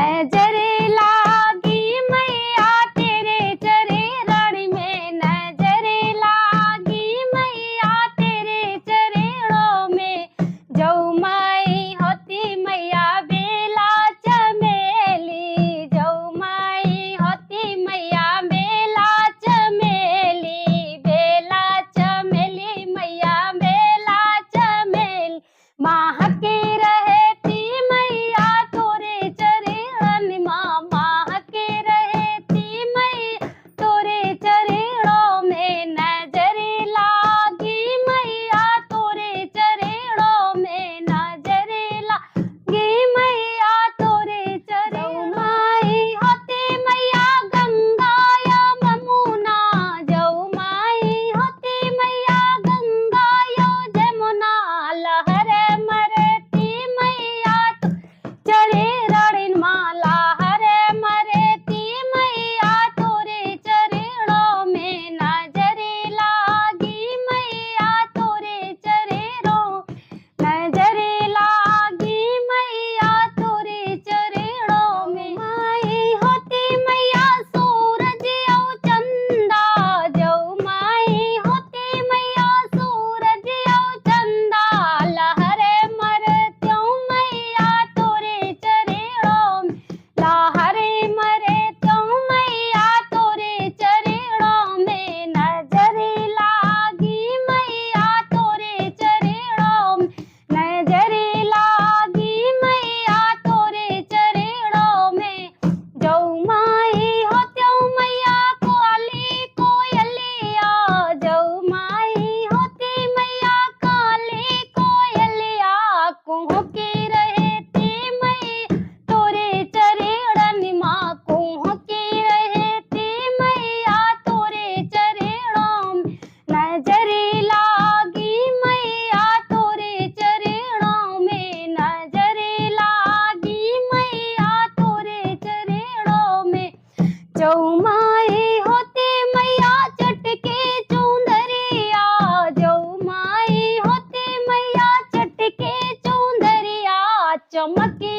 नजर लागी मैया तेरे चरण में, नजर लागी मैया तेरे चरणों में। जऊ माई होती मैया बेला चमेली, जऊ माई होती मैया बेला चमेली, बेला चमेली मैया बेला चमेली। महके रहती मैया तोरे चरण माँ, महके रहती मैया तोरे चरणों में। नजर लागी मैया तोरे चरणों में, नजर लागी मैया तोरे चरणों में। माई होती मैया गंगा यमुना, जऊ माई होती मैया गंगा यमुना। लहर मरती मैया तो चरण माला, हर मरती मैया तोरे चरणों में। नजर लागी मैया तोरे चरणों, नजर लागी मैया तोरे चरणों में। माई होती मैया सूरज और चंदा, जऊ माई होती मैया सूरज और चंदा। लहर मरत्यों मैया तोरे चरणों में, लहर मरत्यों मैया तोरे चरणों में। नजर लागी मैया तोरे चरणों में, नजर लागी मैया तोरे चरणों में। जऊ माई होत्यों मैया काली कोयलिया, जऊ माई होती मैया काली कोयलिया। कुहू की रहती मैया तोरे चरण माँ, कुहू की रहती मैया तोरे चरणों में। नजर लागी मैया तोरे चरणों में, नजर लागी मैया तोरे चरणों में। जऊ माई होती मैया चटके चुंदरिया, जऊ माई होती मैया चटके चुंदरिया। चमके